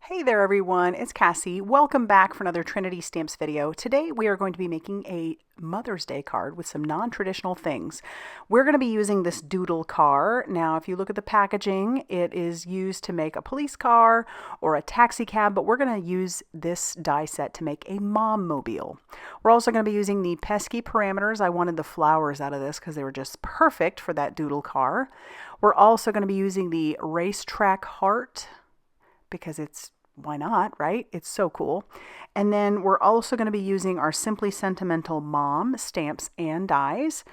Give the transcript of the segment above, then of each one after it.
Hey there everyone, it's Cassie. Welcome back for another Trinity Stamps video. Today we are going to be making a Mother's Day card with some non-traditional things. We're going to be using this Doodle car. Now if you look at the packaging, it is used to make a police car or a taxi cab, but we're going to use this die set to make a mom mobile. We're also going to be using the Pesky parameters. I wanted the flowers out of this because they were just perfect for that Doodle car. We're also going to be using the Racetrack heart because why not, right? It's so cool. And then we're also going to be using our Simply Sentimental Mom stamps and dies.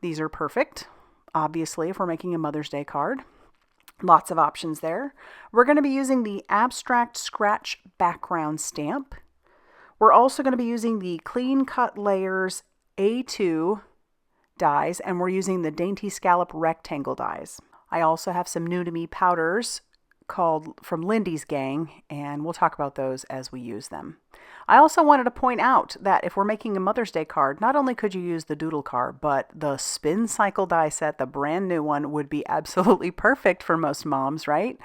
These are perfect, obviously, if we're making a Mother's Day card. Lots of options there. We're going to be using the Abstract Scratch Background stamp. We're also going to be using the Clean Cut Layers A2 dies, and we're using the Dainty Scallop Rectangle dies. I also have some new to me powders called from Lindy's Gang, and we'll talk about those as we use them. I also wanted to point out that if we're making a Mother's Day card, not only could you use the Doodle card, but the Spin Cycle die set, the brand new one, would be absolutely perfect for most moms, right?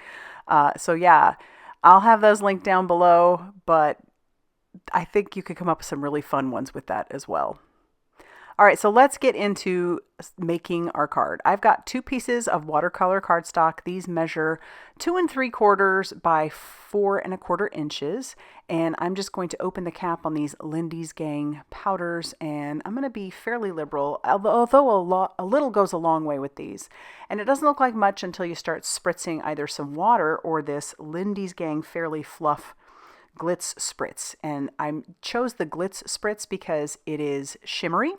So yeah, I'll have those linked down below, but I think you could come up with some really fun ones with that as well. All right, so let's get into making our card. I've got 2 pieces of watercolor cardstock. These measure 2 3/4 by 4 1/4 inches. And I'm just going to open the cap on these Lindy's Gang powders, and I'm going to be fairly liberal, although a little goes a long way with these. And it doesn't look like much until you start spritzing either some water or this Lindy's Gang Fairly Fluff Glitz Spritz. And I chose the Glitz Spritz because it is shimmery,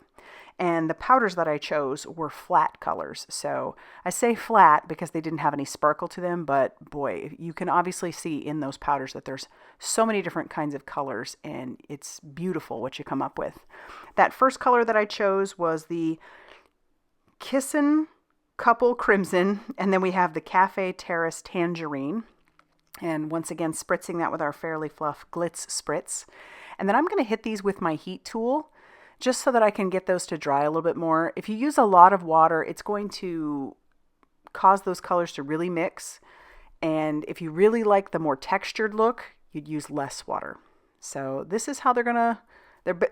and the powders that I chose were flat colors. So I say flat because they didn't have any sparkle to them, but boy, you can obviously see in those powders that there's so many different kinds of colors, and it's beautiful what you come up with. That first color that I chose was the Kissin' Couple Crimson, and then we have the Cafe Terrace Tangerine. And once again, spritzing that with our Fairly Fluff Glitz Spritz. And then I'm going to hit these with my heat tool just so that I can get those to dry a little bit more. If you use a lot of water, it's going to cause those colors to really mix. And if you really like the more textured look, you'd use less water. So this is how they're going to,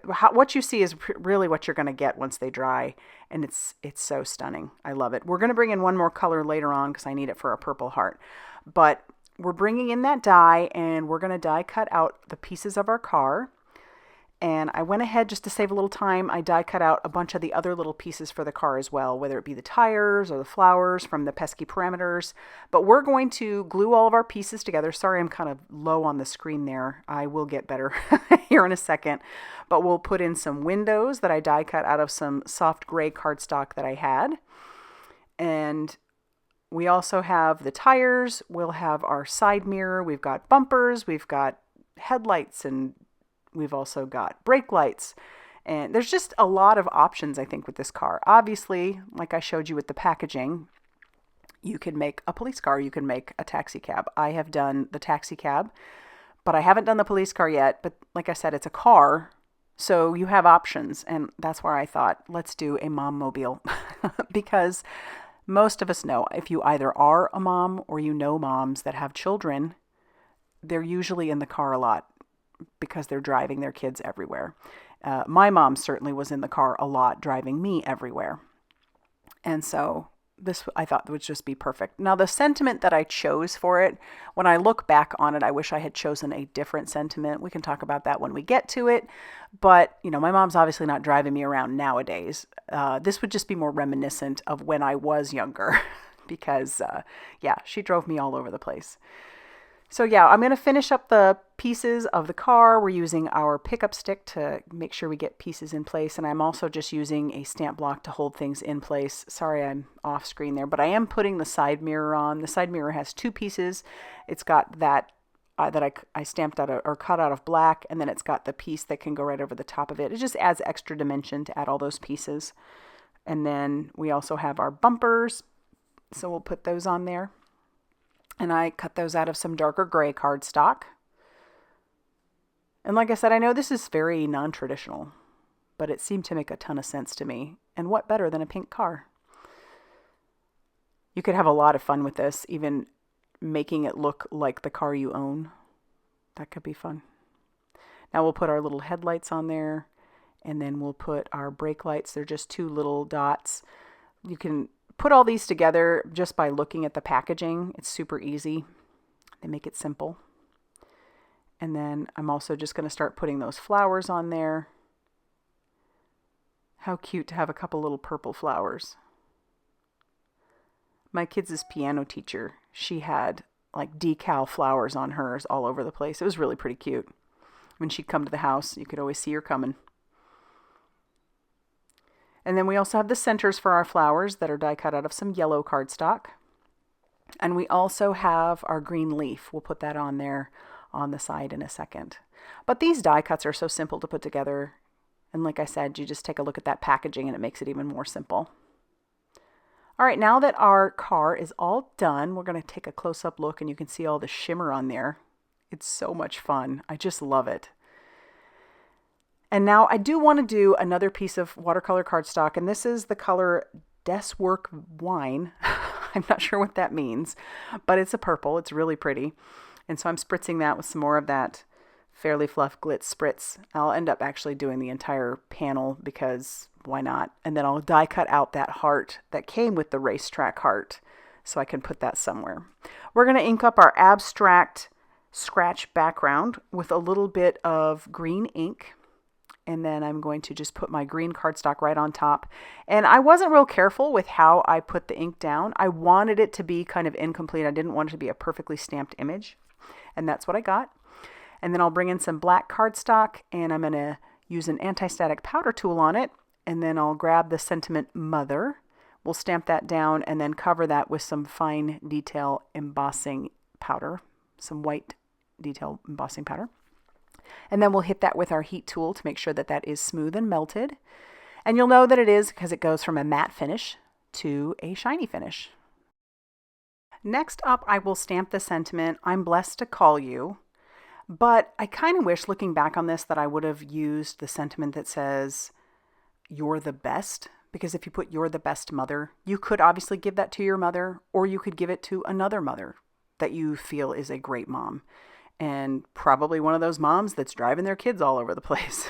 what you see is really what you're going to get once they dry. And it's so stunning. I love it. We're going to bring in one more color later on because I need it for a purple heart. But we're bringing in that die, and we're going to die cut out the pieces of our car. And I went ahead, just to save a little time, I die cut out a bunch of the other little pieces for the car as well, whether it be the tires or the flowers from the Pesky parameters. But we're going to glue all of our pieces together. Sorry, I'm kind of low on the screen there. I will get better here in a second. But we'll put in some windows that I die cut out of some soft gray cardstock that I had. And we also have the tires. We'll have our side mirror. We've got bumpers. We've got headlights, and we've also got brake lights. And there's just a lot of options, I think, with this car. Obviously, like I showed you with the packaging, you can make a police car. You can make a taxi cab. I have done the taxi cab, but I haven't done the police car yet. But like I said, it's a car, so you have options. And that's where I thought, let's do a mom mobile because most of us know if you either are a mom or you know moms that have children, they're usually in the car a lot because they're driving their kids everywhere. My mom certainly was in the car a lot, driving me everywhere. And so this, I thought, would just be perfect. Now, the sentiment that I chose for it, when I look back on it, I wish I had chosen a different sentiment. We can talk about that when we get to it. But, you know, my mom's obviously not driving me around nowadays. This would just be more reminiscent of when I was younger because, yeah, she drove me all over the place. So yeah, I'm going to finish up the pieces of the car. We're using our pickup stick to make sure we get pieces in place. And I'm also just using a stamp block to hold things in place. Sorry, I'm off screen there, but I am putting the side mirror on. The side mirror has 2 pieces. It's got that I stamped out or cut out of black, and then it's got the piece that can go right over the top of it. It just adds extra dimension to add all those pieces. And then we also have our bumpers. So we'll put those on there. And I cut those out of some darker gray cardstock. And like I said, I know this is very non-traditional, but it seemed to make a ton of sense to me. And what better than a pink car? You could have a lot of fun with this, even making it look like the car you own. That could be fun. Now we'll put our little headlights on there, and then we'll put our brake lights. They're just 2 little dots. You can put all these together just by looking at the packaging. It's super easy. They make it simple. And then I'm also just going to start putting those flowers on there. How cute to have a couple little purple flowers. My kids' piano teacher, she had like decal flowers on hers all over the place. It was really pretty cute. When she'd come to the house, you could always see her coming. And then we also have the centers for our flowers that are die cut out of some yellow cardstock. And we also have our green leaf. We'll put that on there on the side in a second. But these die cuts are so simple to put together. And like I said, you just take a look at that packaging and it makes it even more simple. All right, now that our car is all done, we're going to take a close-up look and you can see all the shimmer on there. It's so much fun. I just love it. And now I do want to do another piece of watercolor cardstock, and this is the color Des Work Wine. I'm not sure what that means, but it's a purple. It's really pretty. And so I'm spritzing that with some more of that Fairly Fluff Glitz Spritz. I'll end up actually doing the entire panel because why not? And then I'll die cut out that heart that came with the Racetrack heart so I can put that somewhere. We're going to ink up our abstract scratch background with a little bit of green ink. And then I'm going to just put my green cardstock right on top. And I wasn't real careful with how I put the ink down. I wanted it to be kind of incomplete. I didn't want it to be a perfectly stamped image. And that's what I got. And then I'll bring in some black cardstock and I'm going to use an anti-static powder tool on it. And then I'll grab the Sentiment Mother. We'll stamp that down and then cover that with some fine detail embossing powder, some white detail embossing powder. And then we'll hit that with our heat tool to make sure that that is smooth and melted. And you'll know that it is because it goes from a matte finish to a shiny finish. Next up, I will stamp the sentiment, I'm blessed to call you. But I kind of wish, looking back on this, that I would have used the sentiment that says, you're the best. Because if you put you're the best mother, you could obviously give that to your mother, or you could give it to another mother that you feel is a great mom. And probably one of those moms that's driving their kids all over the place.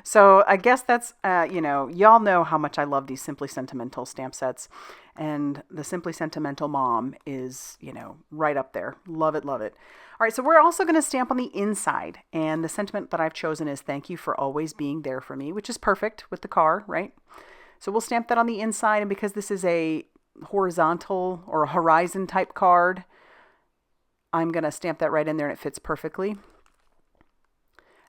So I guess that's, y'all know how much I love these Simply Sentimental stamp sets. And the Simply Sentimental mom is, right up there. Love it, love it. All right, so we're also going to stamp on the inside. And the sentiment that I've chosen is thank you for always being there for me, which is perfect with the car, right? So we'll stamp that on the inside. And because this is a horizontal or a horizon type card, I'm going to stamp that right in there and it fits perfectly.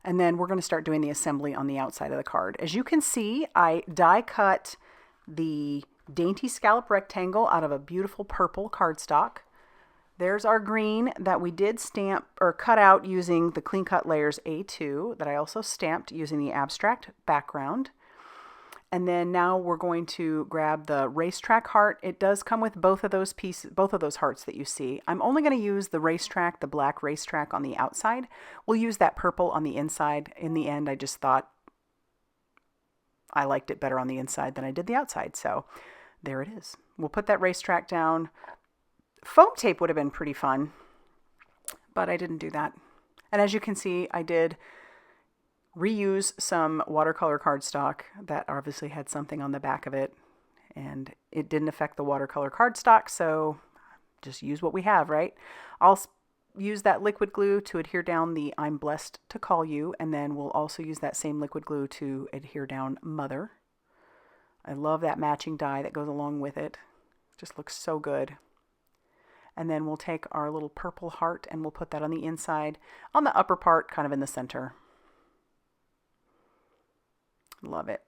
And then we're going to start doing the assembly on the outside of the card. As you can see, I die cut the Dainty Scallop rectangle out of a beautiful purple cardstock. There's our green that we did stamp or cut out using the Clean Cut Layers A2 that I also stamped using the abstract background. And then now we're going to grab the Racetrack heart. It does come with both of those pieces, both of those hearts that you see. I'm only going to use the Racetrack, the black Racetrack on the outside. We'll use that purple on the inside. In the end, I just thought I liked it better on the inside than I did the outside. So there it is. We'll put that Racetrack down. Foam tape would have been pretty fun, but I didn't do that. And as you can see, I did reuse some watercolor cardstock that obviously had something on the back of it, and it didn't affect the watercolor cardstock, so just use what we have, right? I'll use that liquid glue to adhere down the I'm blessed to call you, and then we'll also use that same liquid glue to adhere down Mother. I love that matching die that goes along with it. Just looks so good. And then we'll take our little purple heart and we'll put that on the inside, on the upper part, kind of in the center. Love it.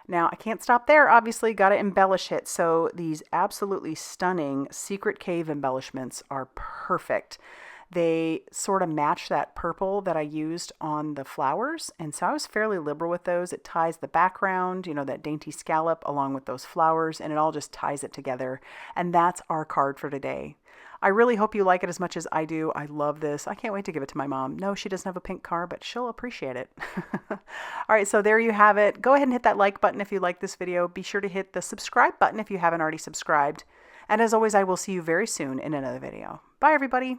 Now, I can't stop there, obviously, got to embellish it. So these absolutely stunning Secret Cave embellishments are perfect. They sort of match that purple that I used on the flowers. And so I was fairly liberal with those. It ties the background, that Dainty Scallop along with those flowers, and it all just ties it together. And that's our card for today. I really hope you like it as much as I do. I love this. I can't wait to give it to my mom. No, she doesn't have a pink car, but she'll appreciate it. All right, so there you have it. Go ahead and hit that like button if you like this video. Be sure to hit the subscribe button if you haven't already subscribed. And as always, I will see you very soon in another video. Bye, everybody.